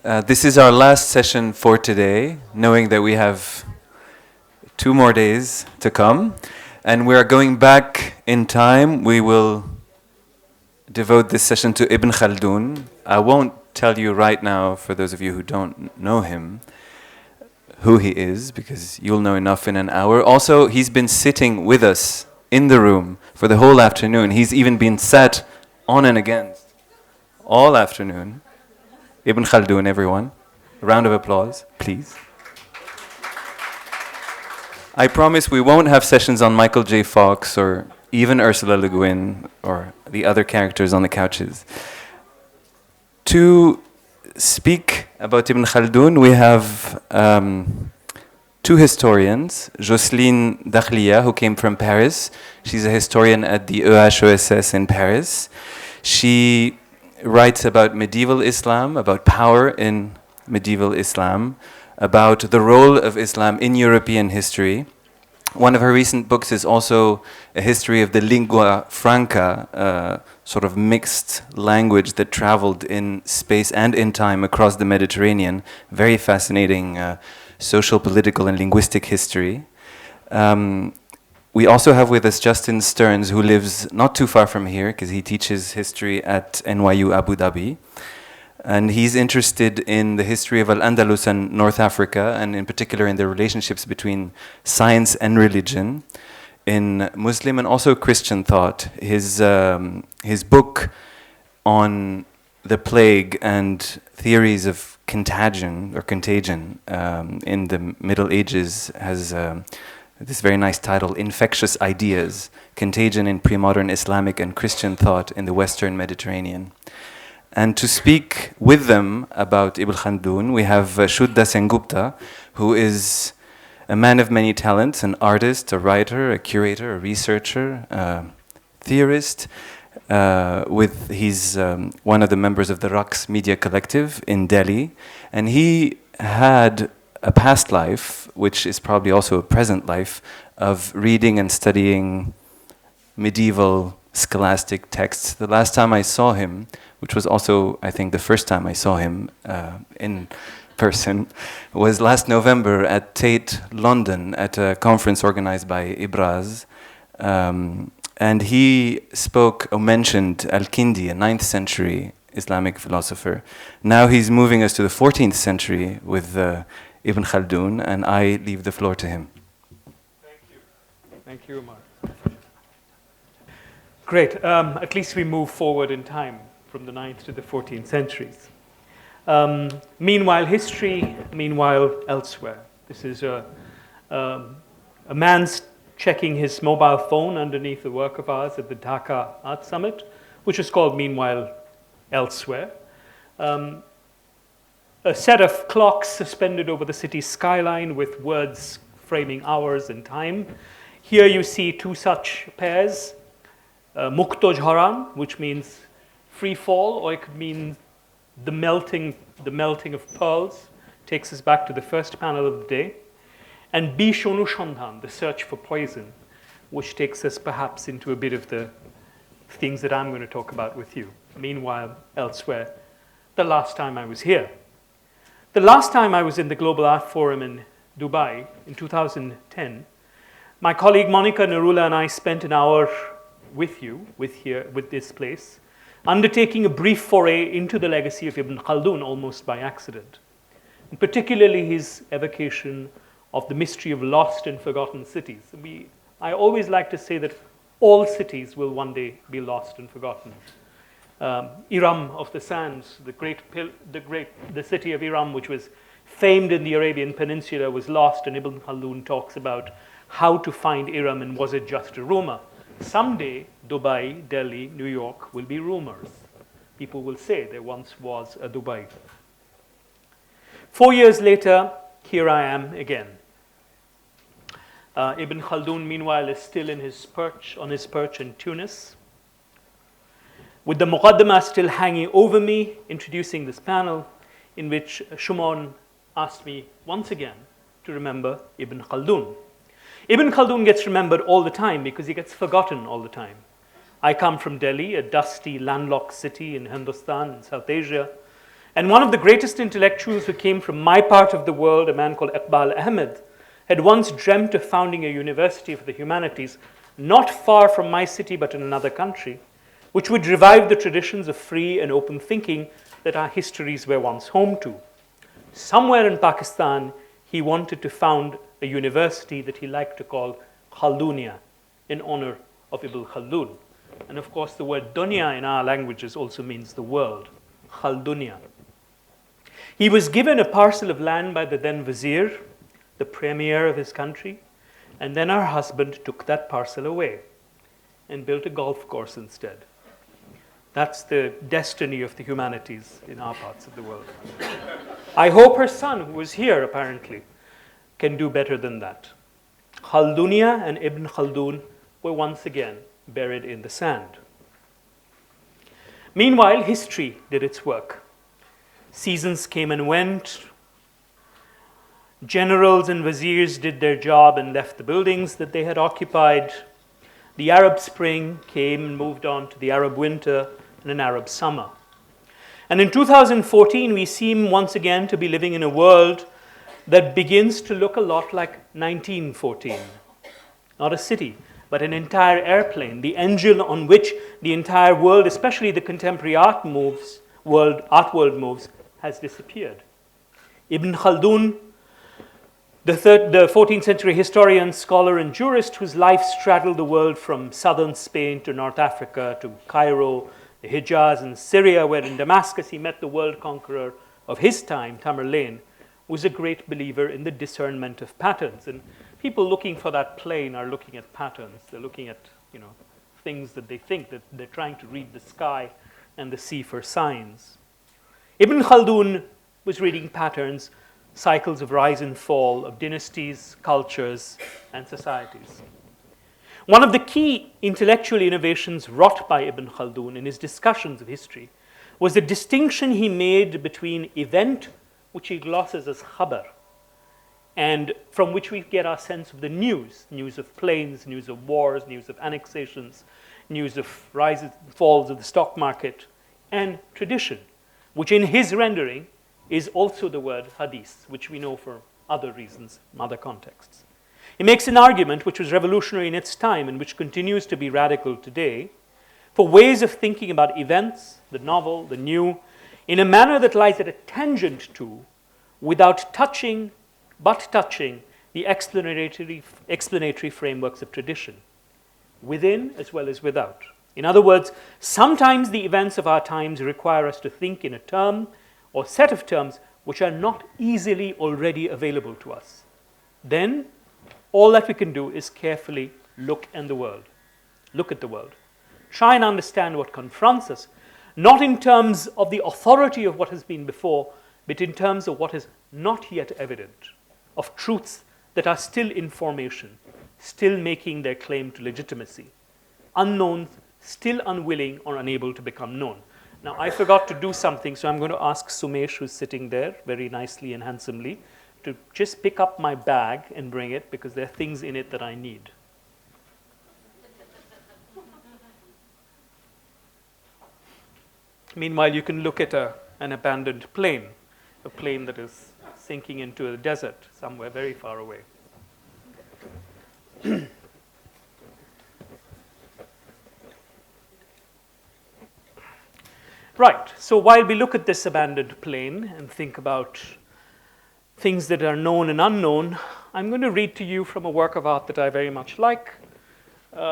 This is our last session for today, knowing that we have 2 more days to come. And we are going back in time. We will devote this session to Ibn Khaldun. I won't tell you right now, for those of you who don't know him, who he is, because you'll know enough in an hour. Also, he's been sitting with us in the room for the whole afternoon. He's even been sat on and against all afternoon. Ibn Khaldun, everyone. A round of applause, please. I promise we won't have sessions on Michael J. Fox or even Ursula Le Guin or the other characters on the couches. To speak about Ibn Khaldun, we have 2 historians, Jocelyne Dakhlia, who came from Paris. She's a historian at the EHESS in Paris. She writes about medieval Islam, about power in medieval Islam, about the role of Islam in European history. One of her recent books is also a history of the lingua franca, sort of mixed language that traveled in space and in time across the Mediterranean. Very fascinating social, political, and linguistic history. We also have with us Justin Stearns, who lives not too far from here, because he teaches history at NYU Abu Dhabi. And he's interested in the history of Al-Andalus and North Africa, and in particular in the relationships between science and religion in Muslim and also Christian thought. His book on the plague and theories of contagion in the Middle Ages has this very nice title, Infectious Ideas, Contagion in Premodern Islamic and Christian Thought in the Western Mediterranean. And to speak with them about Ibn Khaldun, we have Sengupta, who is a man of many talents, an artist, a writer, a curator, a researcher, a theorist. He's one of the members of the Raqs Media Collective in Delhi. And he had a past life, which is probably also a present life, of reading and studying medieval scholastic texts. The last time I saw him, which was also, I think, the first time I saw him in person, was last November at Tate, London, at a conference organized by Ibraz. And he mentioned Al-Kindi, a 9th-century Islamic philosopher. Now he's moving us to the 14th century with Ibn Khaldun, and I leave the floor to him. Thank you. Thank you, Umar. Great. At least we move forward in time from the 9th to the 14th centuries. Meanwhile, history, meanwhile, elsewhere. This is a man's checking his mobile phone underneath the work of ours at the Dhaka Art Summit, which is called Meanwhile, Elsewhere. A set of clocks suspended over the city's skyline with words framing hours and time. Here you see 2 such pairs. Muqtoj Haram, which means free fall, or it could mean the melting of pearls, takes us back to the first panel of the day. And Bish Onushandhan, the search for poison, which takes us perhaps into a bit of the things that I'm going to talk about with you. Meanwhile, elsewhere, the last time I was here. The last time I was in the Global Art Forum in Dubai in 2010, my colleague Monica Narula and I spent an hour with this place, undertaking a brief foray into the legacy of Ibn Khaldun almost by accident, and particularly his evocation of the mystery of lost and forgotten cities. I always like to say that all cities will one day be lost and forgotten. Iram of the sands, the city of Iram, which was famed in the Arabian Peninsula, was lost, and Ibn Khaldun talks about how to find Iram and was it just a rumor. Someday, Dubai, Delhi, New York will be rumors. People will say there once was a Dubai. 4 years later, here I am again. Ibn Khaldun, meanwhile, is still on his perch in Tunis, with the Muqadimmah still hanging over me, introducing this panel in which Shumon asked me once again to remember Ibn Khaldun. Ibn Khaldun gets remembered all the time because he gets forgotten all the time. I come from Delhi, a dusty, landlocked city in Hindustan, in South Asia, And one of the greatest intellectuals who came from my part of the world, a man called Iqbal Ahmed, had once dreamt of founding a university for the humanities, not far from my city but in another country, which would revive the traditions of free and open thinking that our histories were once home to. Somewhere in Pakistan, he wanted to found a university that he liked to call Khaldunia, in honor of Ibn Khaldun. And of course, the word dunya in our languages also means the world, Khaldunia. He was given a parcel of land by the then vizier, the premier of his country, and then her husband took that parcel away and built a golf course instead. That's the destiny of the humanities in our parts of the world. I hope her son, who was here apparently, can do better than that. Khaldunia and Ibn Khaldun were once again buried in the sand. Meanwhile, history did its work. Seasons came and went. Generals and viziers did their job and left the buildings that they had occupied. The Arab Spring came and moved on to the Arab winter and an Arab summer. And in 2014, we seem once again to be living in a world that begins to look a lot like 1914. Not a city, but an entire airplane, the engine on which the entire world, especially the contemporary art world moves, has disappeared. Ibn Khaldun, the 14th-century historian, scholar, and jurist whose life straddled the world from southern Spain to North Africa to Cairo, the Hijaz, and Syria, where in Damascus he met the world conqueror of his time, Tamerlane, was a great believer in the discernment of patterns. And people looking for that plane are looking at patterns. They're looking at, things that they think that they're trying to read the sky and the sea for signs. Ibn Khaldun was reading patterns, cycles of rise and fall of dynasties, cultures, and societies. One of the key intellectual innovations wrought by Ibn Khaldun in his discussions of history was the distinction he made between event, which he glosses as khabar, and from which we get our sense of the news of planes, news of wars, news of annexations, news of rises and falls of the stock market, and tradition, which in his rendering is also the word hadith, which we know for other reasons, other contexts. He makes an argument which was revolutionary in its time and which continues to be radical today for ways of thinking about events, the novel, the new, in a manner that lies at a tangent to, without touching the explanatory frameworks of tradition, within as well as without. In other words, sometimes the events of our times require us to think in a term or set of terms which are not easily already available to us. Then, all that we can do is carefully look at the world. Try and understand what confronts us, not in terms of the authority of what has been before, but in terms of what is not yet evident, of truths that are still in formation, still making their claim to legitimacy, unknowns still unwilling or unable to become known. Now, I forgot to do something, so I'm going to ask Sumesh, who's sitting there very nicely and handsomely, to just pick up my bag and bring it, because there are things in it that I need. Meanwhile, you can look at an abandoned plane, a plane that is sinking into a desert somewhere very far away. Right, so while we look at this abandoned plane and think about things that are known and unknown, I'm going to read to you from a work of art that I very much like.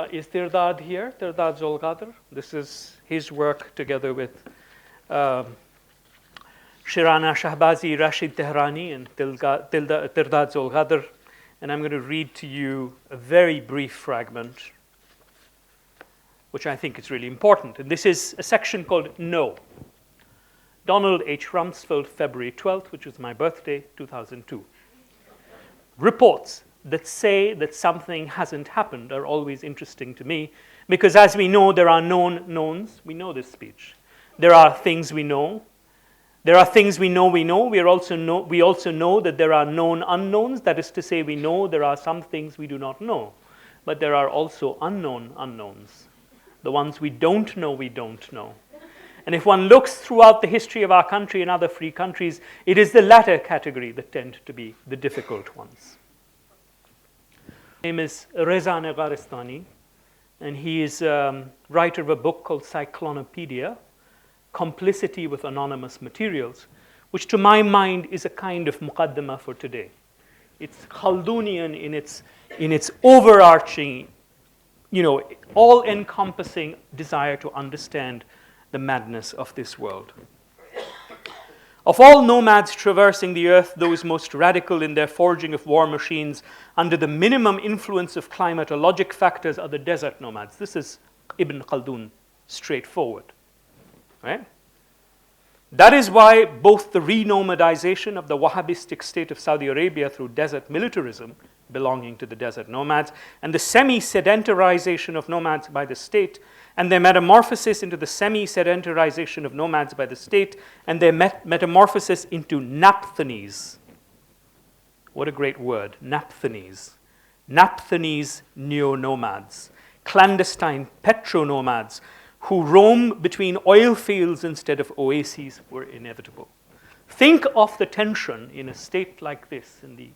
Is Tirdad here? Tirdad Zolghadr. This is his work together with Shirana Shahbazi, Rashid Tehrani, and Tirdad Zolghadr. And I'm going to read to you a very brief fragment, which I think is really important. And this is a section called No. Donald H. Rumsfeld, February 12th, which was my birthday, 2002. Reports that say that something hasn't happened are always interesting to me, because as we know, there are known knowns. We know this speech. There are things we know. There are things we know. We also know that there are known unknowns. That is to say, we know there are some things we do not know. But there are also unknown unknowns. The ones we don't know, we don't know. And if one looks throughout the history of our country and other free countries, it is the latter category that tend to be the difficult ones. His name is Reza Negharistani, and he is writer of a book called Cyclonopedia, Complicity with Anonymous Materials, which to my mind is a kind of Muqaddimah for today. It's Khaldunian in its overarching, all-encompassing desire to understand the madness of this world. Of all nomads traversing the earth, those most radical in their forging of war machines under the minimum influence of climatologic factors are the desert nomads. This is Ibn Khaldun, straightforward. Right? That is why both the renomadization of the Wahhabistic state of Saudi Arabia through desert militarism, belonging to the desert nomads, and the semi-sedentarization of nomads by the state, and their metamorphosis into the semi-sedentarization of nomads by the state, and their metamorphosis into naphthanes. What a great word, naphthanes. Naphthanese neo-nomads, clandestine petro-nomads, who roam between oil fields instead of oases, were inevitable. Think of the tension in a state like this, in the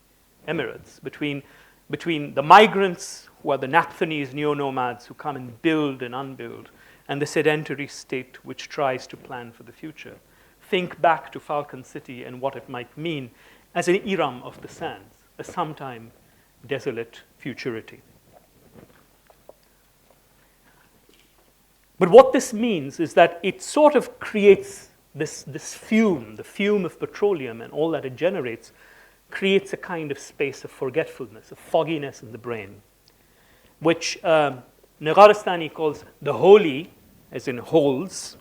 Emirates, between the migrants, who are the naphthanese neo-nomads who come and build and unbuild, and the sedentary state which tries to plan for the future. Think back to Falcon City and what it might mean as an Iram of the sands, a sometime desolate futurity. But what this means is that it sort of creates this fume, the fume of petroleum and all that it generates, creates a kind of space of forgetfulness, of fogginess in the brain, which Negharistani calls the holy, as in holes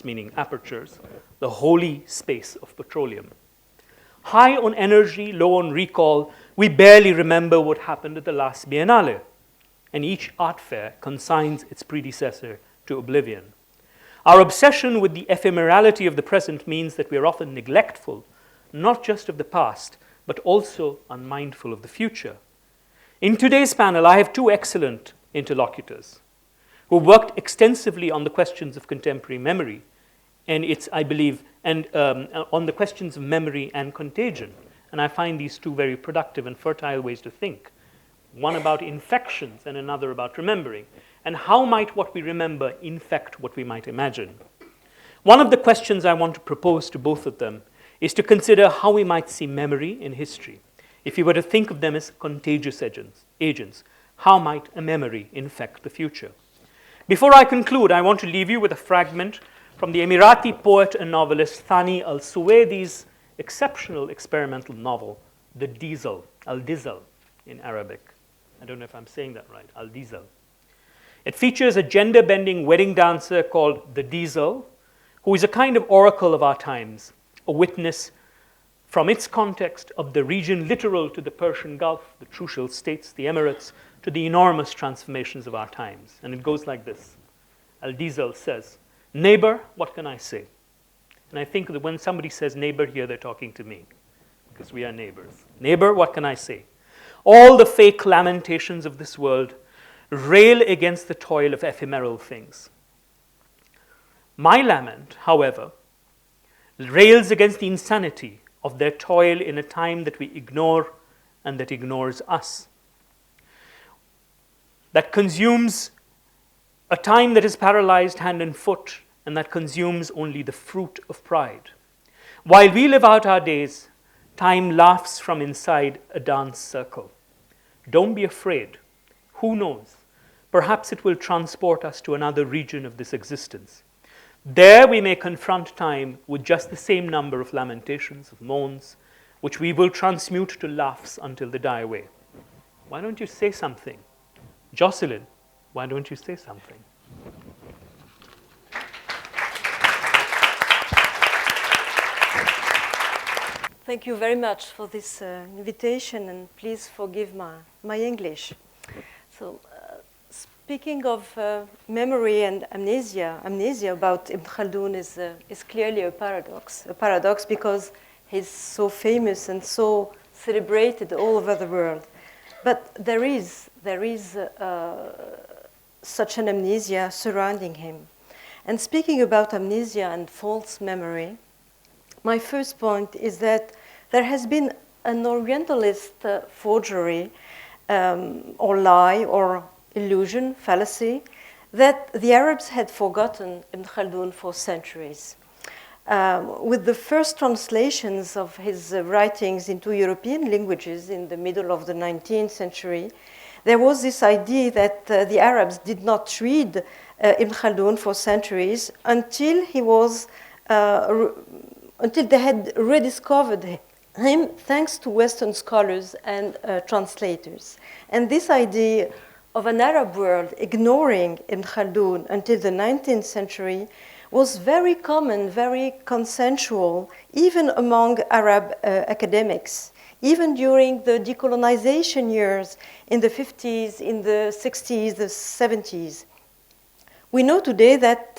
meaning apertures, the holy space of petroleum. High on energy, low on recall, we barely remember what happened at the last Biennale, and each art fair consigns its predecessor to oblivion. Our obsession with the ephemerality of the present means that we are often neglectful, not just of the past, but also unmindful of the future. In today's panel, I have two excellent interlocutors who worked extensively on the questions of contemporary memory, and I believe, on the questions of memory and contagion. And I find these two very productive and fertile ways to think. One about infections and another about remembering. And how might what we remember infect what we might imagine? One of the questions I want to propose to both of them is to consider how we might see memory in history. If you were to think of them as contagious agents, how might a memory infect the future? Before I conclude, I want to leave you with a fragment from the Emirati poet and novelist Thani al-Suwaidi's exceptional experimental novel, The Diesel, Al-Dizal in Arabic. I don't know if I'm saying that right, Al-Dizal. It features a gender-bending wedding dancer called the Diesel, who is a kind of oracle of our times, a witness from its context of the region littoral to the Persian Gulf, the Trucial States, the Emirates, to the enormous transformations of our times. And it goes like this. Al-Diesel says, "Neighbor, what can I say?" And I think that when somebody says neighbor here, they're talking to me, because we are neighbors. Neighbor, what can I say? All the fake lamentations of this world rail against the toil of ephemeral things. My lament, however, rails against the insanity of their toil in a time that we ignore and that ignores us. That consumes a time that is paralyzed hand and foot, and that consumes only the fruit of pride. While we live out our days, time laughs from inside a dance circle. Don't be afraid. Who knows? Perhaps it will transport us to another region of this existence. There we may confront time with just the same number of lamentations, of moans, which we will transmute to laughs until they die away. Why don't you say something? Jocelyne, why don't you say something? Thank you very much for this invitation, and please forgive my English. So, speaking of memory and amnesia about Ibn Khaldun is clearly a paradox because he's so famous and so celebrated all over the world. But there is such an amnesia surrounding him. And speaking about amnesia and false memory, my first point is that there has been an Orientalist forgery or lie or illusion, fallacy, that the Arabs had forgotten Ibn Khaldun for centuries. With the first translations of his writings into European languages in the middle of the 19th century, there was this idea that the Arabs did not read Ibn Khaldun for centuries until he was, until they had rediscovered him thanks to Western scholars and translators. And this idea of an Arab world ignoring Ibn Khaldun until the 19th century was very common, very consensual, even among Arab academics, even during the decolonization years in the 50s, in the 60s, the 70s. We know today that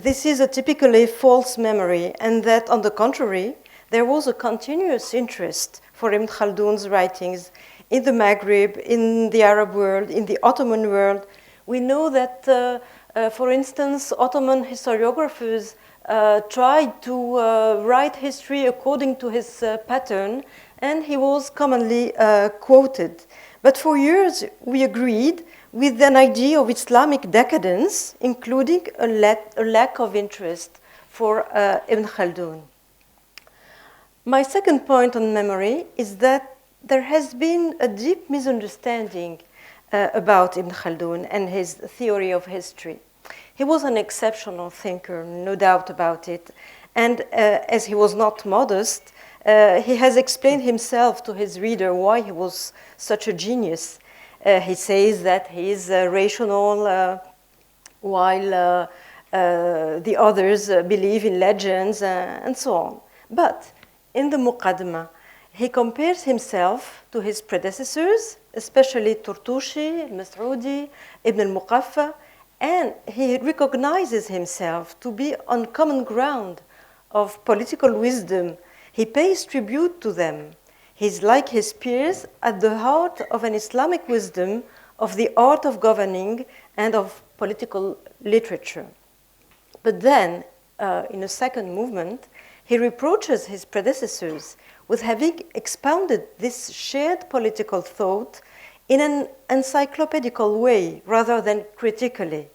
this is a typically false memory, and that, on the contrary, there was a continuous interest for Ibn Khaldun's writings in the Maghreb, in the Arab world, in the Ottoman world. We know that for instance, Ottoman historiographers tried to write history according to his pattern, and he was commonly quoted. But for years, we agreed with an idea of Islamic decadence, including a lack of interest for Ibn Khaldun. My second point on memory is that there has been a deep misunderstanding about Ibn Khaldun and his theory of history. He was an exceptional thinker, no doubt about it. And as he was not modest, he has explained himself to his reader why he was such a genius. He says that he is rational while the others believe in legends and so on. But in the Muqadimmah, he compares himself to his predecessors, especially Turtushi, al-Mas'udi, Ibn al-Muqaffa, and he recognizes himself to be on common ground of political wisdom. He pays tribute to them. He's like his peers at the heart of an Islamic wisdom of the art of governing and of political literature. But then, in a second movement, he reproaches his predecessors with having expounded this shared political thought in an encyclopedical way rather than critically.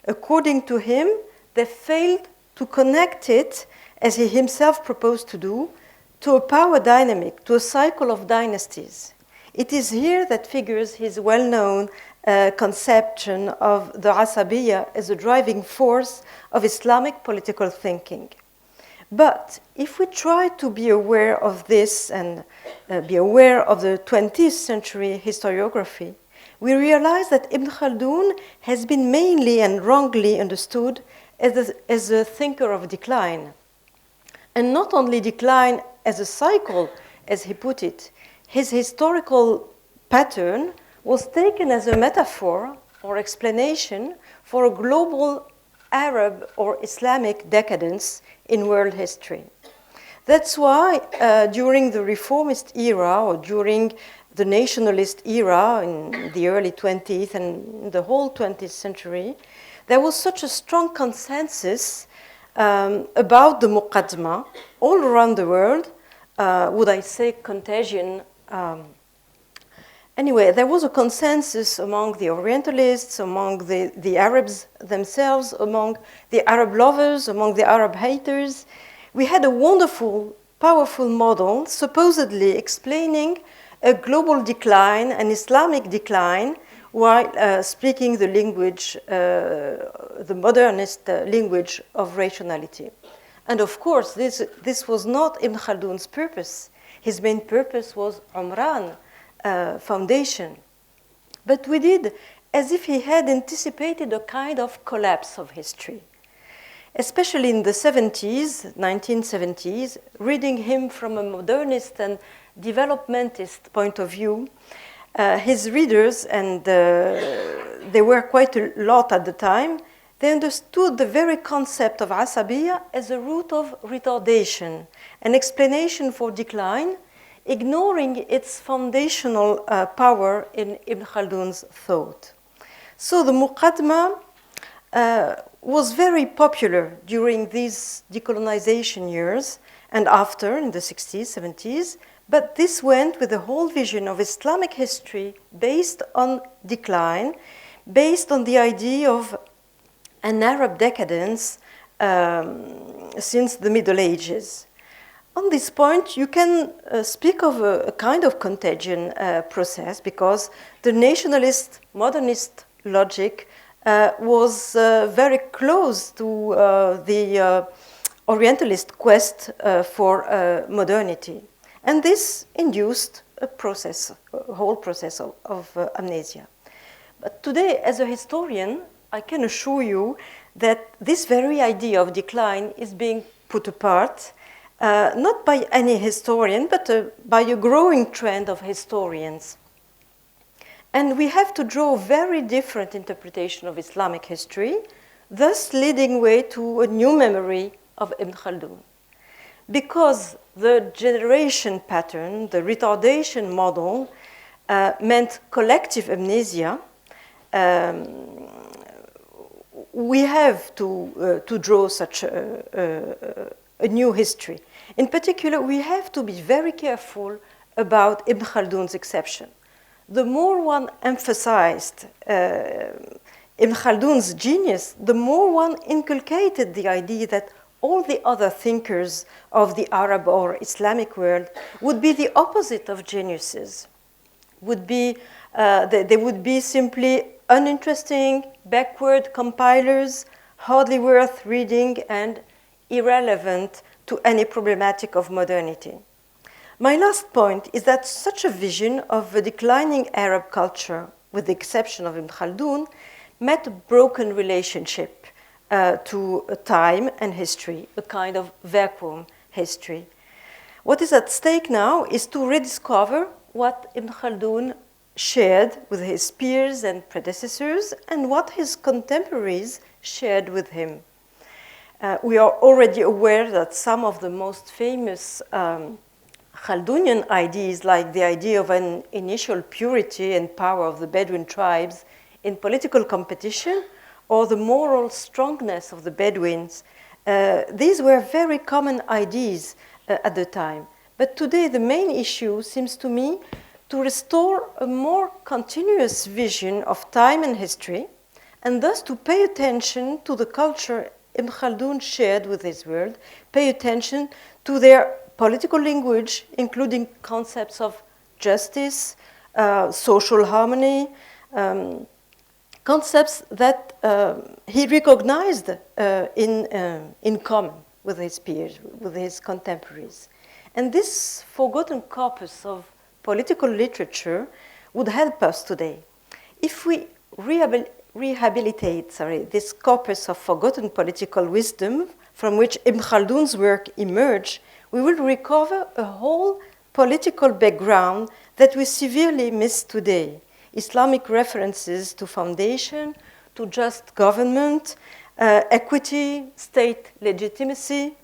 According to him, they failed to connect it, as he himself proposed to do, to a power dynamic, to a cycle of dynasties. It is here that figures his well-known conception of the Asabiyya as a driving force of Islamic political thinking. But if we try to be aware of this and be aware of the 20th century historiography, we realize that Ibn Khaldun has been mainly and wrongly understood as a thinker of decline. And not only decline as a cycle, as he put it, his historical pattern was taken as a metaphor or explanation for a global Arab or Islamic decadence in world history. That's why during the reformist era or during the nationalist era in the early 20th and the whole 20th century, there was such a strong consensus about the Muqadimmah all around the world. Would I say contagion? Anyway, there was a consensus among the Orientalists, among the Arabs themselves, among the Arab lovers, among the Arab haters. We had a wonderful, powerful model supposedly explaining a global decline, an Islamic decline, while speaking the language, the modernist language of rationality. And of course, this was not Ibn Khaldun's purpose. His main purpose was Umran, foundation. But we did as if he had anticipated a kind of collapse of history. Especially in the 70s, 1970s, reading him from a modernist and developmentist point of view, his readers, and they were quite a lot at the time, they understood the very concept of Asabiyya as a root of retardation, an explanation for decline, ignoring its foundational power in Ibn Khaldun's thought. So the Muqadimmah was very popular during these decolonization years and after, in the 60s, 70s, but this went with the whole vision of Islamic history based on decline, based on the idea of an Arab decadence since the Middle Ages. On this point, you can speak of a kind of contagion process because the nationalist, modernist logic was very close to the Orientalist quest for modernity. And this induced a process, a whole process of amnesia. But today, as a historian, I can assure you that this very idea of decline is being put apart, not by any historian, but by a growing trend of historians. And we have to draw a very different interpretation of Islamic history, thus leading way to a new memory of Ibn Khaldun. Because the generation pattern, the retardation model, meant collective amnesia, we have to draw such a new history. In particular, we have to be very careful about Ibn Khaldun's exception. The more one emphasized Ibn Khaldun's genius, the more one inculcated the idea that all the other thinkers of the Arab or Islamic world would be the opposite of geniuses, they would be simply uninteresting, backward compilers, hardly worth reading, and irrelevant to any problematic of modernity. My last point is that such a vision of a declining Arab culture, with the exception of Ibn Khaldun, met a broken relationship to time and history, a kind of vacuum history. What is at stake now is to rediscover what Ibn Khaldun shared with his peers and predecessors and what his contemporaries shared with him. We are already aware that some of the most famous Khaldunian ideas, like the idea of an initial purity and power of the Bedouin tribes in political competition, or the moral strongness of the Bedouins, these were very common ideas at the time. But today, the main issue seems to me to restore a more continuous vision of time and history, and thus to pay attention to the culture Ibn Khaldun shared with his world, pay attention to their political language, including concepts of justice, social harmony, concepts that he recognized in common with his peers, with his contemporaries. And this forgotten corpus of political literature would help us today. If we rehabilitate this corpus of forgotten political wisdom from which Ibn Khaldun's work emerged, we will recover a whole political background that we severely miss today. Islamic references to foundation, to just government, equity, state legitimacy.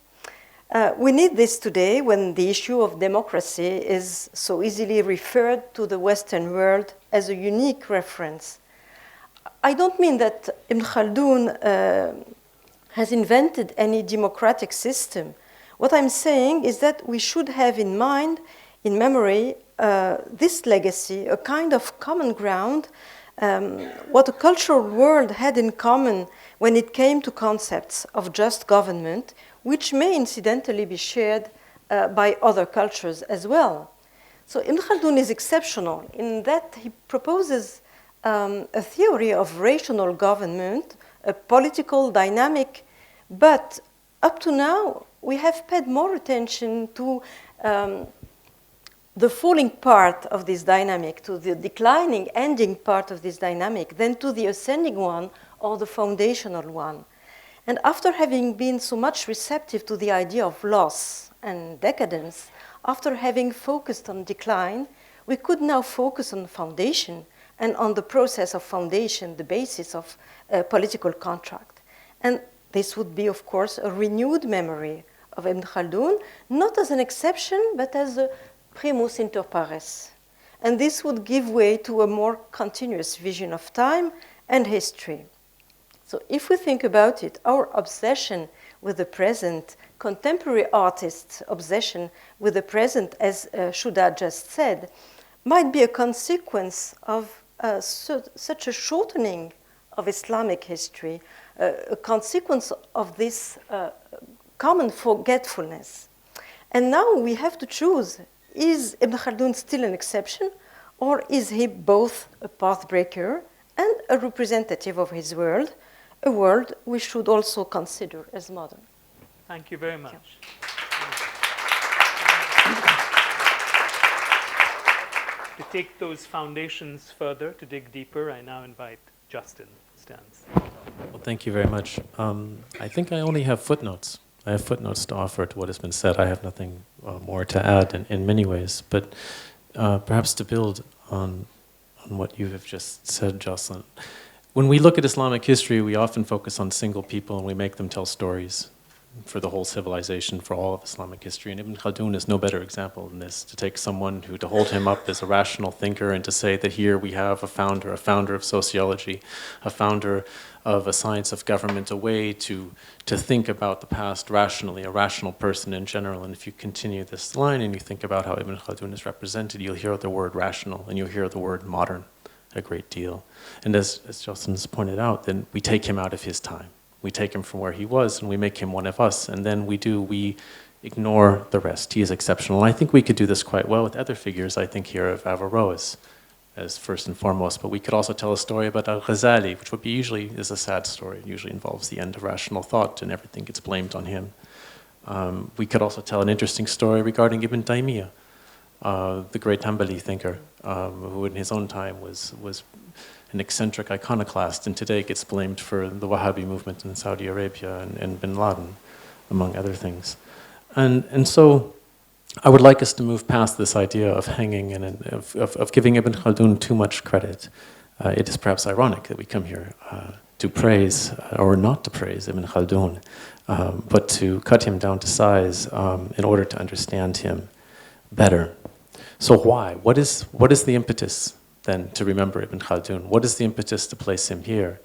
We need this today when the issue of democracy is so easily referred to the Western world as a unique reference. I don't mean that Ibn Khaldun has invented any democratic system. What I'm saying is that we should have in mind, in memory, this legacy, a kind of common ground, what the cultural world had in common when it came to concepts of just government, which may incidentally be shared by other cultures as well. So Ibn Khaldun is exceptional in that he proposes a theory of rational government, a political dynamic, but up to now we have paid more attention to the falling part of this dynamic, to the declining, ending part of this dynamic, than to the ascending one or the foundational one. And after having been so much receptive to the idea of loss and decadence, after having focused on decline, we could now focus on foundation and on the process of foundation, the basis of political contract. And this would be, of course, a renewed memory of Ibn Khaldun, not as an exception, but as a primus inter pares. And this would give way to a more continuous vision of time and history. So if we think about it, our obsession with the present, contemporary artists' obsession with the present, as Shuddha just said, might be a consequence of such a shortening of Islamic history, a consequence of this common forgetfulness. And now we have to choose, is Ibn Khaldun still an exception, or is he both a pathbreaker and a representative of his world, a world we should also consider as modern? Thank you very much. To take those foundations further, to dig deeper, I now invite Justin Stearns. Well, thank you very much. I think I only have footnotes. I have footnotes to offer to what has been said. I have nothing more to add in many ways, but perhaps to build on what you have just said, Jocelyne. When we look at Islamic history, we often focus on single people and we make them tell stories for the whole civilization, for all of Islamic history. And Ibn Khaldun is no better example than this, to take someone who, to hold him up as a rational thinker and to say that here we have a founder of sociology, a founder of a science of government, a way to think about the past rationally, a rational person in general. And if you continue this line and you think about how Ibn Khaldun is represented, you'll hear the word rational and you'll hear the word modern a great deal. And as Jocelyne's pointed out, then we take him out of his time. We take him from where he was and we make him one of us. And then we ignore the rest. He is exceptional. And I think we could do this quite well with other figures. I think here of Averroes as first and foremost. But we could also tell a story about Al-Ghazali, which would be usually is a sad story. It usually involves the end of rational thought and everything gets blamed on him. We could also tell an interesting story regarding Ibn Taymiyyah, the great Hanbali thinker, who in his own time was an eccentric iconoclast, and today gets blamed for the Wahhabi movement in Saudi Arabia and bin Laden, among other things. And so I would like us to move past this idea of hanging and of giving Ibn Khaldun too much credit. It is perhaps ironic that we come here to praise, or not to praise Ibn Khaldun, but to cut him down to size in order to understand him better. So why? What is the impetus then to remember Ibn Khaldun? What is the impetus to place him here?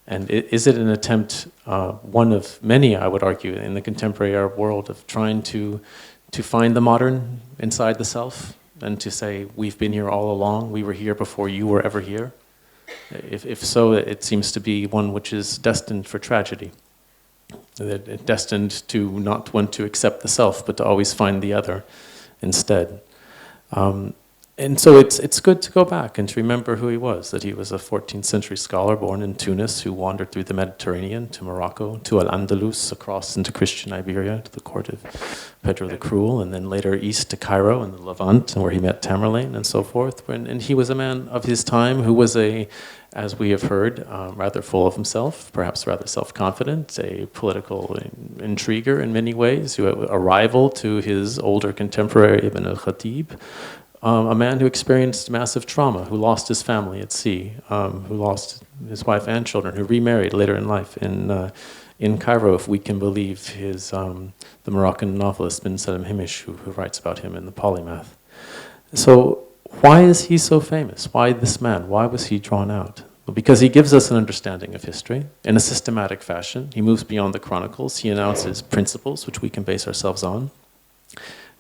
And is it an attempt, one of many, I would argue, in the contemporary Arab world, of trying to find the modern inside the self and to say, we've been here all along, we were here before you were ever here? If so, it seems to be one which is destined for tragedy. Destined to not want to accept the self, but to always find the other instead. And so it's good to go back and to remember who he was, that he was a 14th century scholar born in Tunis who wandered through the Mediterranean to Morocco, to Al-Andalus, across into Christian Iberia, to the court of Pedro the Cruel, and then later east to Cairo and the Levant, where he met Tamerlane and so forth. And he was a man of his time who was as we have heard, rather full of himself, perhaps rather self-confident, a political intriguer in many ways, a rival to his older contemporary Ibn al-Khatib, a man who experienced massive trauma, who lost his family at sea, who lost his wife and children, who remarried later in life in Cairo, if we can believe the Moroccan novelist bin Salim Himish, who writes about him in The Polymath. So why is he so famous? Why this man? Why was he drawn out? Well, because he gives us an understanding of history in a systematic fashion. He moves beyond the chronicles. He announces principles which we can base ourselves on.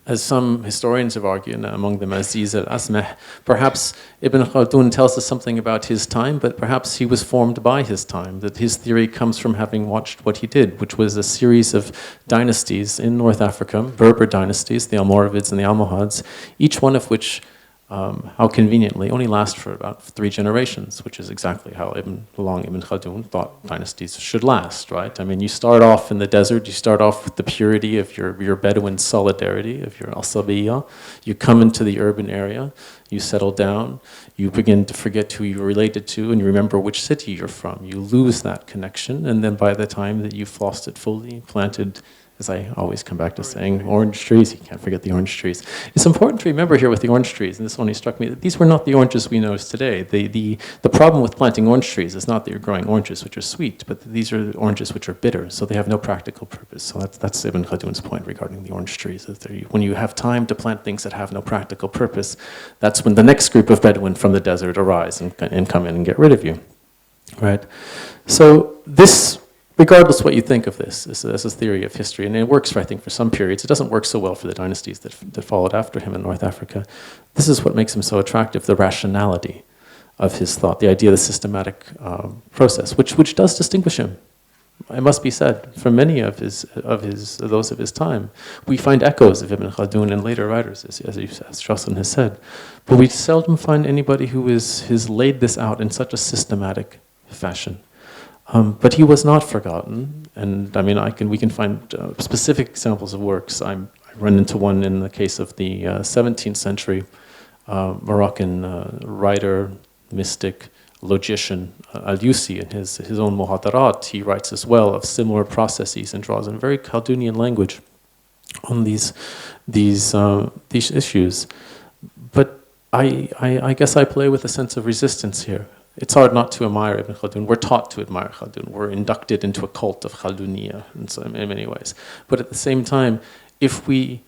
As some historians have argued, among them Aziz al-Asmeh, perhaps Ibn Khaldun tells us something about his time, but perhaps he was formed by his time, that his theory comes from having watched what he did, which was a series of dynasties in North Africa, Berber dynasties, the Almoravids and the Almohads, each one of which, how conveniently, only last for about 3 generations, which is exactly how Ibn Khaldun thought dynasties should last, right? I mean, you start off in the desert, you start off with the purity of your Bedouin solidarity, of your Asabiyya. You come into the urban area, you settle down, you begin to forget who you're related to, and you remember which city you're from. You lose that connection, and then by the time that you've lost it fully, planted, as I always come back to saying, orange trees, you can't forget the orange trees. It's important to remember here with the orange trees, and this only struck me, that these were not the oranges we notice today. The problem with planting orange trees is not that you're growing oranges which are sweet, but these are oranges which are bitter, so they have no practical purpose. So that's Ibn Khaldun's point regarding the orange trees. When you have time to plant things that have no practical purpose, that's when the next group of Bedouin from the desert arise and come in and get rid of you. right? So this, regardless what you think of this, is a theory of history, and it works, I think, for some periods. It doesn't work so well for the dynasties that followed after him in North Africa. This is what makes him so attractive, the rationality of his thought, the idea of the systematic process, which does distinguish him, it must be said, from many of those of his time. We find echoes of Ibn Khaldun in later writers, as Jocelyne has said, but we seldom find anybody who has laid this out in such a systematic fashion. But he was not forgotten, and I mean, we can find specific examples of works. I run into one in the case of the 17th century Moroccan writer, mystic, logician, Al-Yusi, in his own Muhadarat, he writes as well of similar processes and draws in very Khaldunian language on these issues. But I guess I play with a sense of resistance here. It's hard not to admire Ibn Khaldun. We're taught to admire Khaldun. We're inducted into a cult of Khalduniya in many ways. But at the same time, if we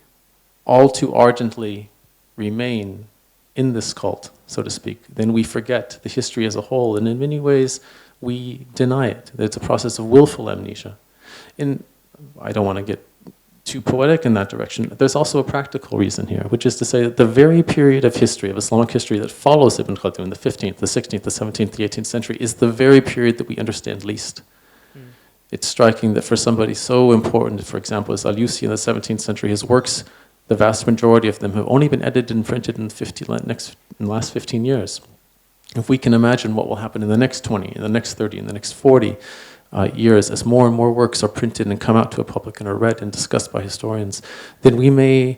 all too ardently remain in this cult, so to speak, then we forget the history as a whole, and in many ways we deny it. It's a process of willful amnesia. I don't want to get too poetic in that direction. There's also a practical reason here, which is to say that the very period of history, of Islamic history, that follows Ibn Khaldun, the 15th, the 16th, the 17th, the 18th century, is the very period that we understand least. It's striking that for somebody so important, for example, as Al-Yusi in the 17th century, his works, the vast majority of them have only been edited and printed in the last 15 years. If we can imagine what will happen in the next 20, in the next 30, in the next 40 years, as more and more works are printed and come out to a public and are read and discussed by historians, then we may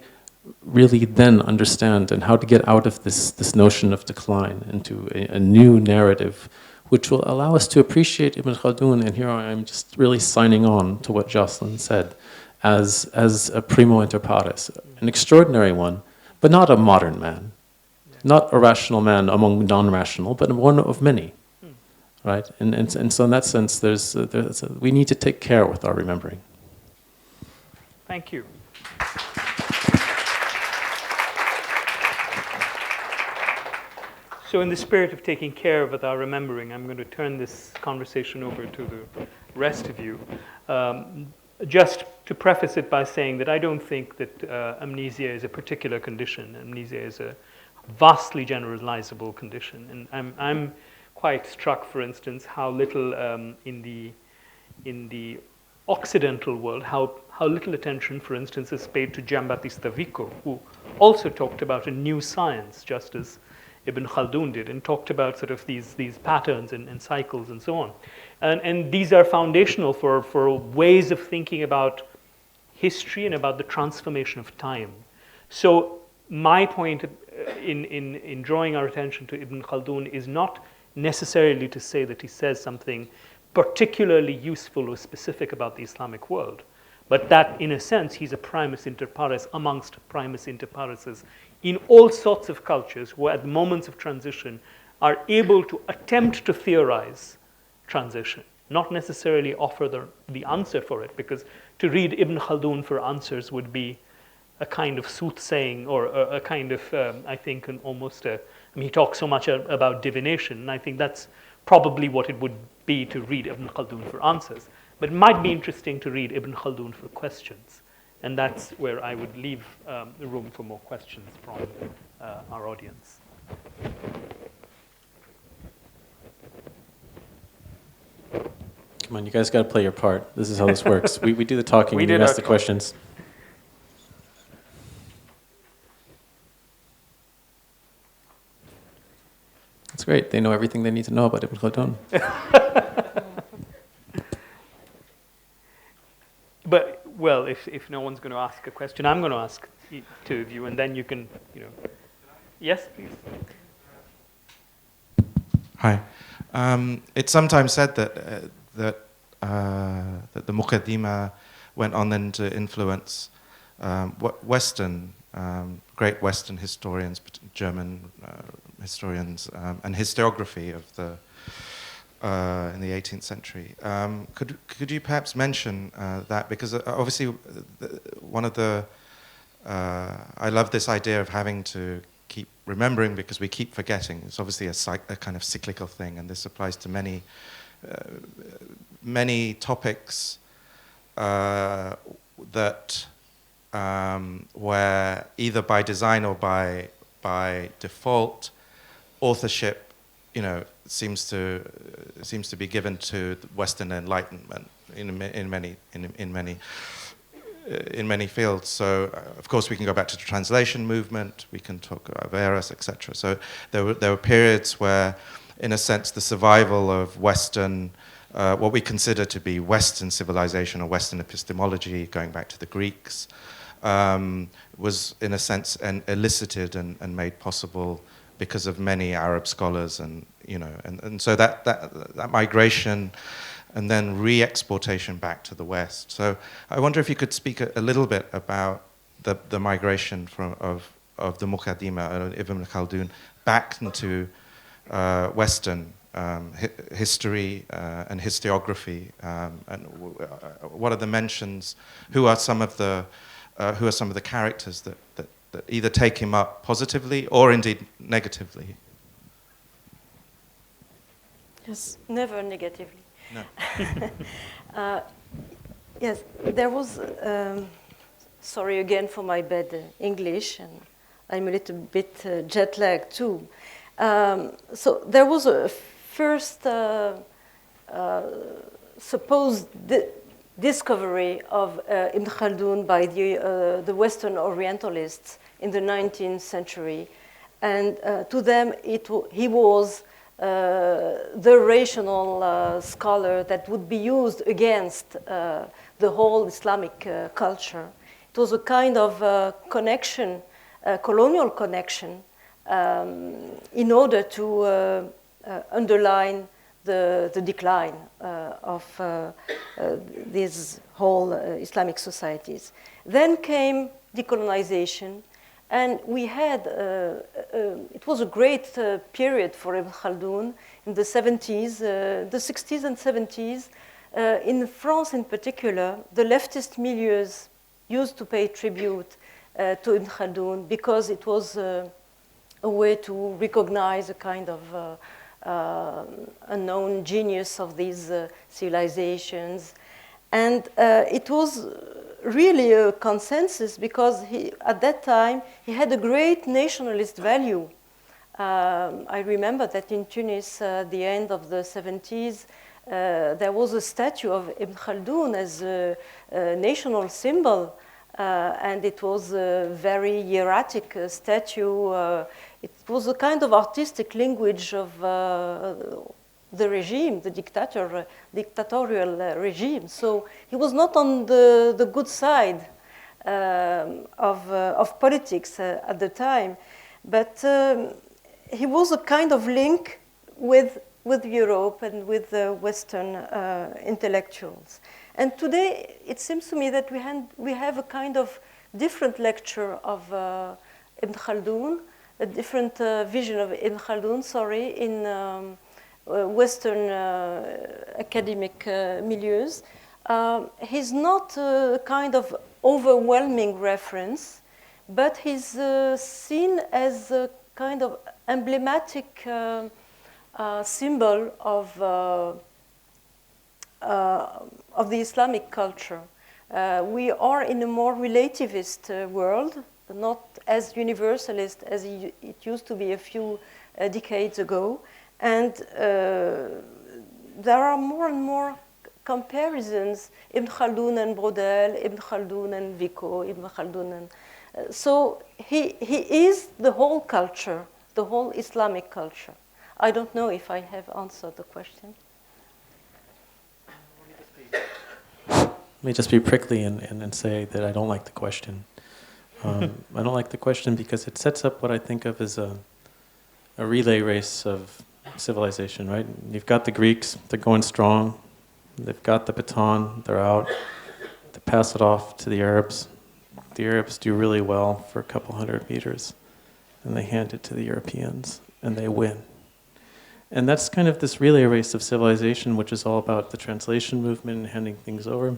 really then understand and how to get out of this notion of decline into a new narrative, which will allow us to appreciate Ibn Khaldun, and here I am just really signing on to what Jocelyne said, as a primo inter pares, an extraordinary one, but not a modern man, not a rational man among non-rational, but one of many, right? And so in that sense, we need to take care with our remembering. Thank you. So in the spirit of taking care with our remembering, I'm going to turn this conversation over to the rest of you. Just to preface it by saying that I don't think that amnesia is a particular condition. Amnesia is a vastly generalizable condition. And I'm quite struck, for instance, how little in the Occidental world, how little attention, for instance, is paid to Giambattista Vico, who also talked about a new science, just as Ibn Khaldun did, and talked about sort of these patterns and cycles and so on. And these are foundational for ways of thinking about history and about the transformation of time. So my point in drawing our attention to Ibn Khaldun is not necessarily to say that he says something particularly useful or specific about the Islamic world, but that in a sense he's a primus inter pares amongst primus inter pares in all sorts of cultures who at moments of transition are able to attempt to theorize transition, not necessarily offer the answer for it, because to read Ibn Khaldun for answers would be a kind of soothsaying or a kind of, I think, he talks so much about divination, and I think that's probably what it would be to read Ibn Khaldun for answers. But it might be interesting to read Ibn Khaldun for questions, and that's where I would leave the room for more questions from our audience. Come on, you guys got to play your part. This is how this works. We do the talking, and you ask the questions. That's great. They know everything they need to know about Ibn Khaldun. But, well, if no one's going to ask a question, I'm going to ask two of you, and then you can, Yes, please. Hi. It's sometimes said that the Muqadimmah went on then to influence great Western historians, German historians, and historiography of in the 18th century. Could you perhaps mention that? Because obviously, one of the I love this idea of having to keep remembering because we keep forgetting. It's obviously a kind of cyclical thing, and this applies to many many topics that where either by design or by default, authorship, seems to be given to Western Enlightenment in many fields. So, of course, we can go back to the translation movement. We can talk about Eras, etc. So there were periods where, in a sense, the survival of Western, what we consider to be Western civilization or Western epistemology, going back to the Greeks, was, in a sense, elicited and made possible because of many Arab scholars, and so that migration and then re-exportation back to the West. So I wonder if you could speak a little bit about the migration of the Muqadimmah, Ibn Khaldun, back into Western history and historiography, and what are the mentions? Who are some of the characters that either take him up positively or indeed negatively? Yes, never negatively. No. Yes, there was, sorry again for my bad English, and I'm a little bit jet lagged too. So there was a first supposed discovery of Ibn Khaldun by the Western Orientalists in the 19th century. And to them, he was the rational scholar that would be used against the whole Islamic culture. It was a kind of connection, colonial connection, in order to underline the decline of these whole Islamic societies. Then came decolonization, and we had, it was a great period for Ibn Khaldun in the 70s, the 60s and 70s. In France in particular, the leftist milieus used to pay tribute to Ibn Khaldun because it was a way to recognize a kind of unknown genius of these civilizations. And it was really a consensus because at that time he had a great nationalist value. I remember that in Tunis, at the end of the 70s, there was a statue of Ibn Khaldun as a national symbol, and it was a very hieratic statue. It was a kind of artistic language of the regime, the dictatorial regime. So he was not on the good side of politics at the time, but he was a kind of link with Europe and with the Western intellectuals. And today, it seems to me that we have a kind of different lecture of Ibn Khaldun, a different vision of Ibn Khaldun, in Western academic milieus. He's not a kind of overwhelming reference, but he's seen as a kind of emblematic symbol of the Islamic culture. We are in a more relativist world, not as universalist as it used to be a few decades ago. And there are more and more comparisons, Ibn Khaldun and Brodel, Ibn Khaldun and Vico, Ibn Khaldun and... so he is the whole culture, the whole Islamic culture. I don't know if I have answered the question. Let me just be prickly and say that I don't like the question. I don't like the question because it sets up what I think of as a relay race of civilization, right? You've got the Greeks, they're going strong. They've got the baton, they're out. They pass it off to the Arabs. The Arabs do really well for a couple hundred meters. And they hand it to the Europeans, and they win. And that's kind of this relay race of civilization, which is all about the translation movement and handing things over.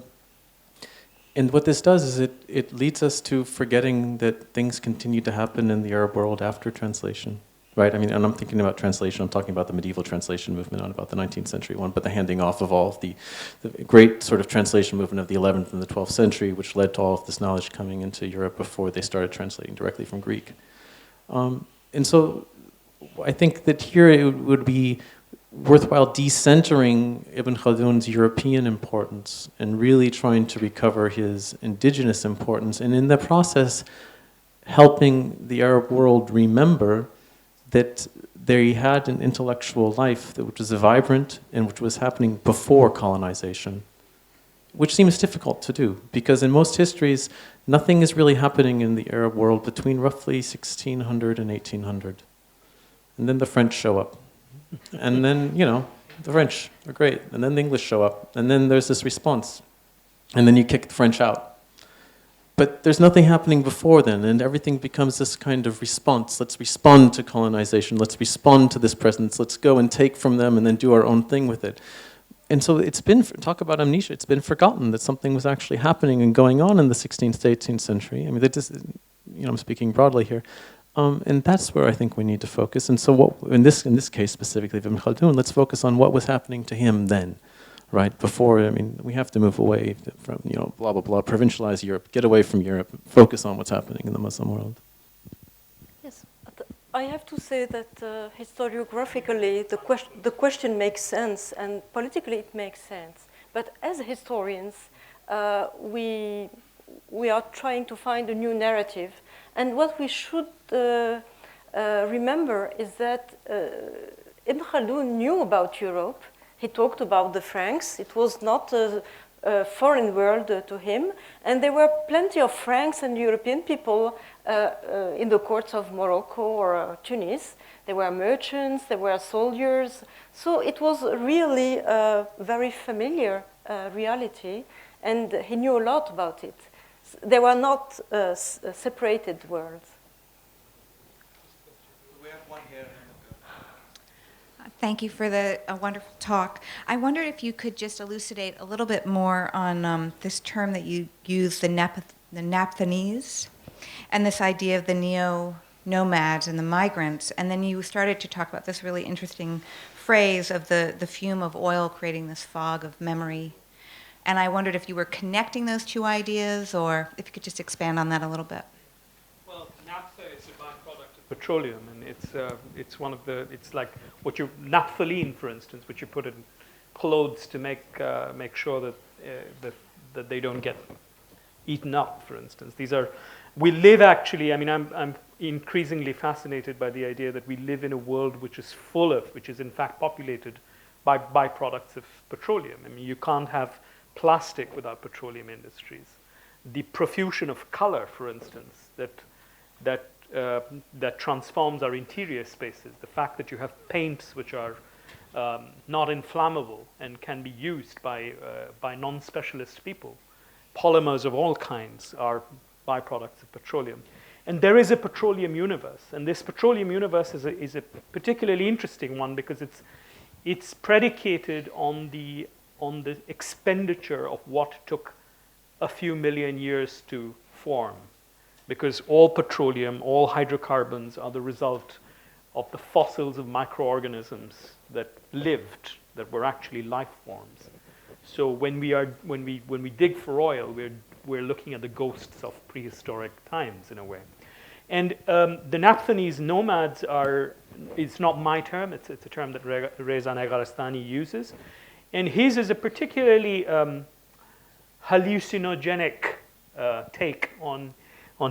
And what this does is it leads us to forgetting that things continue to happen in the Arab world after translation. right? I mean, and I'm thinking about translation, I'm talking about the medieval translation movement, not about the 19th century one, but the handing off of all of the great sort of translation movement of the 11th and the 12th century, which led to all of this knowledge coming into Europe before they started translating directly from Greek. And so I think that here it would be worthwhile decentering Ibn Khaldun's European importance and really trying to recover his indigenous importance, and in the process helping the Arab world remember that they had an intellectual life which was vibrant and which was happening before colonization, which seems difficult to do, because in most histories, nothing is really happening in the Arab world between roughly 1600 and 1800. And then the French show up. And then, you know, the French are great. And then the English show up. And then there's this response. And then you kick the French out. But there's nothing happening before then, and everything becomes this kind of response. Let's respond to colonization. Let's respond to this presence. Let's go and take from them and then do our own thing with it. And so it's been, talk about amnesia, it's been forgotten that something was actually happening and going on in the 16th to 18th century. I mean, that is, you know, I'm speaking broadly here. And that's where I think we need to focus. And so what, in this case specifically of Ibn Khaldun, let's focus on what was happening to him then, right? Before, I mean, we have to move away from, you know, blah, blah, blah, provincialize Europe, get away from Europe, focus on what's happening in the Muslim world. Yes, I have to say that historiographically, the question makes sense, and politically it makes sense. But as historians, we are trying to find a new narrative. And what we should remember is that Ibn Khaldun knew about Europe. He talked about the Franks. It was not a foreign world to him. And there were plenty of Franks and European people in the courts of Morocco or Tunis. There were merchants, there were soldiers. So it was really a very familiar reality, and he knew a lot about it. They were not separated worlds. We have one here. Thank you for the wonderful talk. I wondered if you could just elucidate a little bit more on this term that you used, the Naphthanese, and this idea of the neo-nomads and the migrants. And then you started to talk about this really interesting phrase of the fume of oil creating this fog of memory. And I wondered if you were connecting those two ideas, or if you could just expand on that a little bit. Well, naphtha is a byproduct of petroleum, and it's one of the, it's like what you, naphthalene, for instance, which you put in clothes to make sure that they don't get eaten up, for instance. These are, we live actually, I mean, I'm increasingly fascinated by the idea that we live in a world which is full of, which is in fact populated by byproducts of petroleum. I mean, you can't have plastic without petroleum industries. The profusion of color, for instance, that transforms our interior spaces. The fact that you have paints which are not inflammable and can be used by non-specialist people. Polymers of all kinds are byproducts of petroleum. And there is a petroleum universe, and this petroleum universe is a particularly interesting one because it's predicated on the expenditure of what took a few million years to form. Because all petroleum, all hydrocarbons are the result of the fossils of microorganisms that lived, that were actually life forms. So when we dig for oil, we're looking at the ghosts of prehistoric times in a way. And the Naphthanese nomads are, it's not my term, it's a term that Reza Negarestani uses. And his is a particularly hallucinogenic take on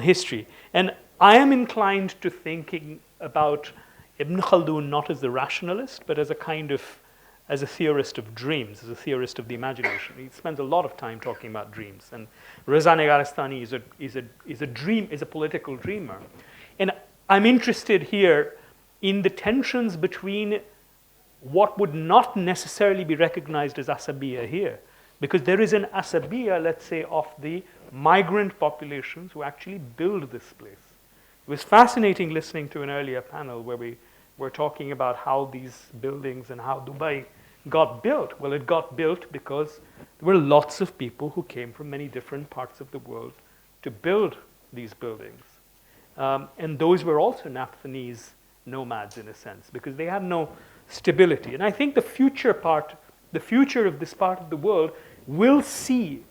history. And I am inclined to thinking about Ibn Khaldun not as the rationalist, but as a theorist of dreams, as a theorist of the imagination. He spends a lot of time talking about dreams. And Reza Negarestani is a political dreamer. And I'm interested here in the tensions between what would not necessarily be recognized as asabiya here. Because there is an asabiya, let's say, of the migrant populations who actually build this place. It was fascinating listening to an earlier panel where we were talking about how these buildings and how Dubai got built. Well, it got built because there were lots of people who came from many different parts of the world to build these buildings. And those were also Naphthanese nomads in a sense, because they have no stability. And I think the future of this part of the world will see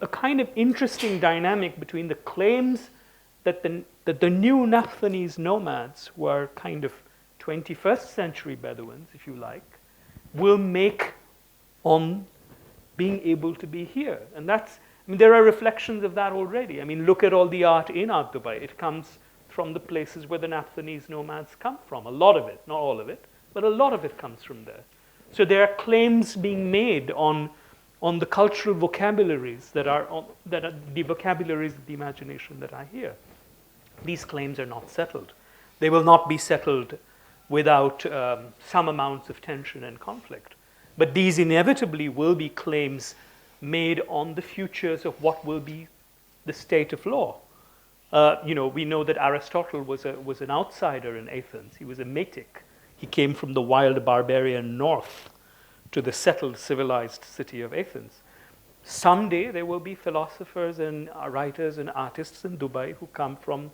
a kind of interesting dynamic between the claims that the new Naphthanese nomads, who are kind of 21st century Bedouins, if you like, will make on being able to be here. And there are reflections of that already. I mean, look at all the art in Art Dubai. It comes from the places where the Naphthanese nomads come from. A lot of it, not all of it, but a lot of it comes from there. So there are claims being made on the cultural vocabularies that are the vocabularies of the imagination that are here. These claims are not settled. They will not be settled without some amounts of tension and conflict. But these inevitably will be claims made on the futures of what will be the state of law. We know that Aristotle was an outsider in Athens. He was a metic. He came from the wild barbarian north to the settled, civilized city of Athens. Someday there will be philosophers and writers and artists in Dubai who come from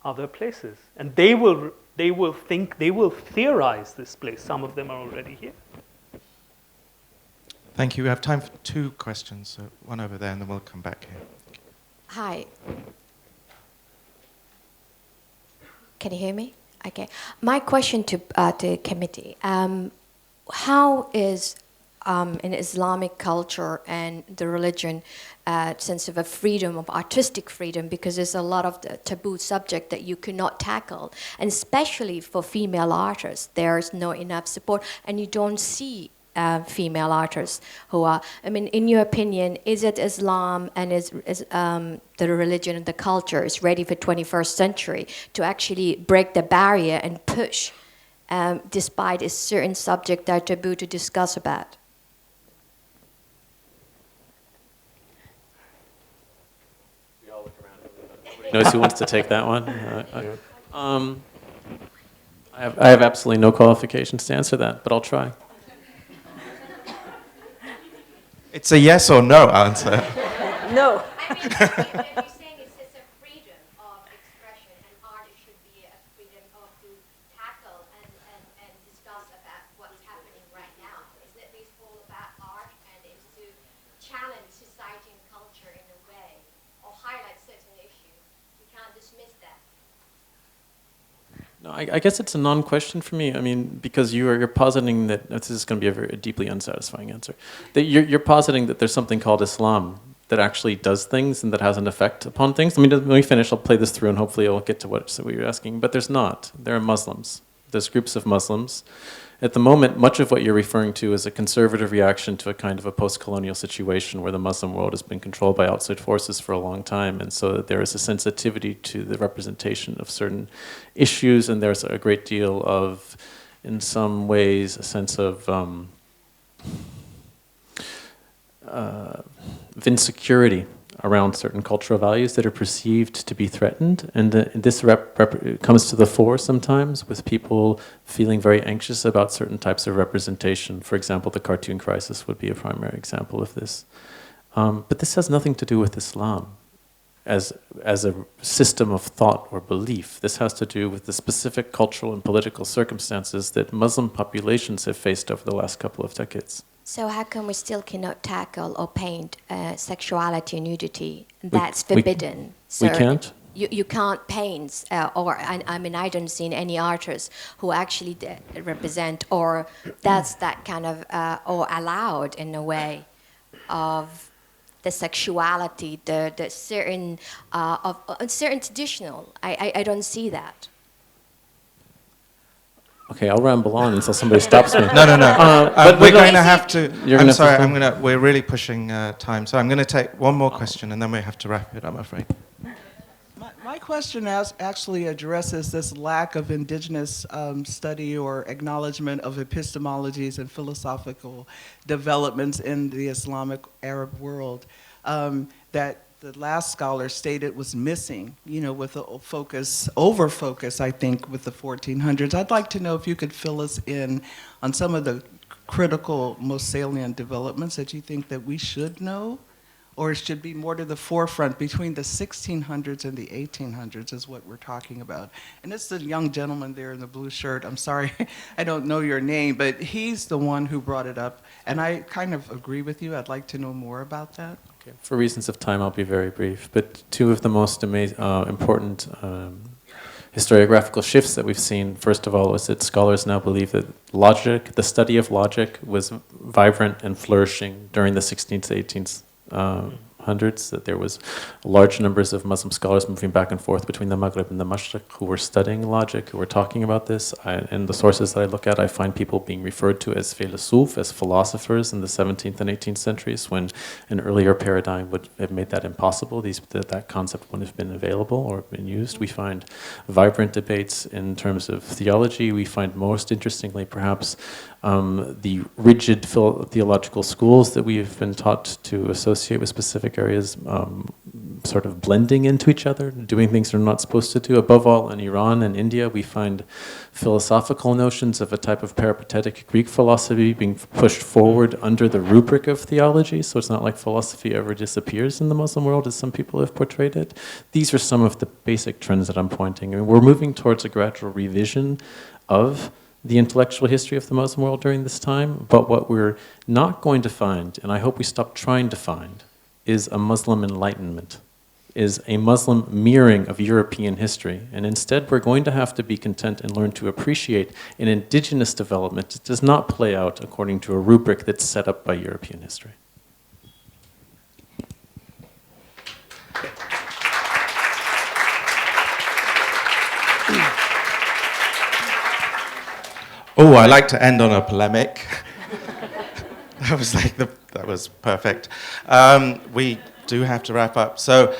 other places, and they will theorize this place. Some of them are already here. Thank you. We have time for 2 questions. So one over there, and then we'll come back here. Hi. Can you hear me? Okay. My question to the committee: how is in Islamic culture and the religion sense of a freedom, of artistic freedom, because there's a lot of the taboo subject that you cannot tackle, and especially for female artists, there's no enough support, and you don't see female artists who are, in your opinion, is it Islam and is the religion and the culture is ready for 21st century to actually break the barrier and push, despite a certain subject that are taboo to discuss about? We all look around. Nobody knows who wants to take that one. I have absolutely no qualifications to answer that, but I'll try. It's a yes or no answer. No. If you're saying it's a freedom of expression, and art should be a freedom to tackle and discuss about what's happening right now, isn't it? It's all about art, and it's to challenge society and culture in a way, or highlight certain issues. You can't dismiss that. No, I guess it's a non-question for me. Because you're positing that this is going to be a very deeply unsatisfying answer. That you're positing that there's something called Islam that actually does things and that has an effect upon things. When we finish, I'll play this through and hopefully I'll get to what you're asking. But there's not. There are Muslims. There's groups of Muslims. At the moment, much of what you're referring to is a conservative reaction to a kind of a post-colonial situation where the Muslim world has been controlled by outside forces for a long time, and so there is a sensitivity to the representation of certain issues, and there's a great deal of, in some ways, a sense of insecurity around certain cultural values that are perceived to be threatened, and this comes to the fore sometimes with people feeling very anxious about certain types of representation. For example, the cartoon crisis would be a primary example of this. But this has nothing to do with Islam as a system of thought or belief. This has to do with the specific cultural and political circumstances that Muslim populations have faced over the last couple of decades. So how come we still cannot tackle or paint sexuality and nudity? That's forbidden. We can't? You can't paint, I don't see any artists who actually represent, or that's that kind of, or allowed in a way of the sexuality, the certain, of certain traditional. I don't see that. Okay, I'll ramble on until somebody stops me. No. But we're going to have to. We're We're really pushing time, so I'm going to take one more question, and then we have to wrap it. I'm afraid. My question actually addresses this lack of indigenous study or acknowledgement of epistemologies and philosophical developments in the Islamic Arab world that the last scholar stated was missing, with a over-focus, I think, with the 1400s. I'd like to know if you could fill us in on some of the critical, most salient developments that you think that we should know or it should be more to the forefront between the 1600s and the 1800s is what we're talking about. And it's the young gentleman there in the blue shirt. I'm sorry, I don't know your name, but he's the one who brought it up. And I kind of agree with you. I'd like to know more about that. Okay. For reasons of time, I'll be very brief. But two of the most important historiographical shifts that we've seen, first of all, is that scholars now believe that logic, the study of logic, was vibrant and flourishing during the 16th to 18th hundreds, that there was large numbers of Muslim scholars moving back and forth between the Maghreb and the Mashriq who were studying logic, who were talking about this. In the sources that I look at, I find people being referred to as philosophes, as philosophers in the 17th and 18th centuries, when an earlier paradigm would have made that impossible. That concept wouldn't have been available or been used. We find vibrant debates in terms of theology. We find, most interestingly perhaps, the rigid theological schools that we have been taught to associate with specific areas sort of blending into each other, doing things they're not supposed to do. Above all, in Iran and India, we find philosophical notions of a type of peripatetic Greek philosophy being pushed forward under the rubric of theology, so it's not like philosophy ever disappears in the Muslim world, as some people have portrayed it. These are some of the basic trends that I'm pointing. I mean, we're moving towards a gradual revision of the intellectual history of the Muslim world during this time, but what we're not going to find, and I hope we stop trying to find, is a Muslim enlightenment, is a Muslim mirroring of European history. And instead, we're going to have to be content and learn to appreciate an indigenous development that does not play out according to a rubric that's set up by European history. Oh, I like to end on a polemic. That was perfect. We do have to wrap up. So,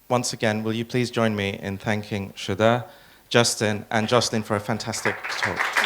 once again, will you please join me in thanking Shuddha, Justin, and Jocelyne for a fantastic talk.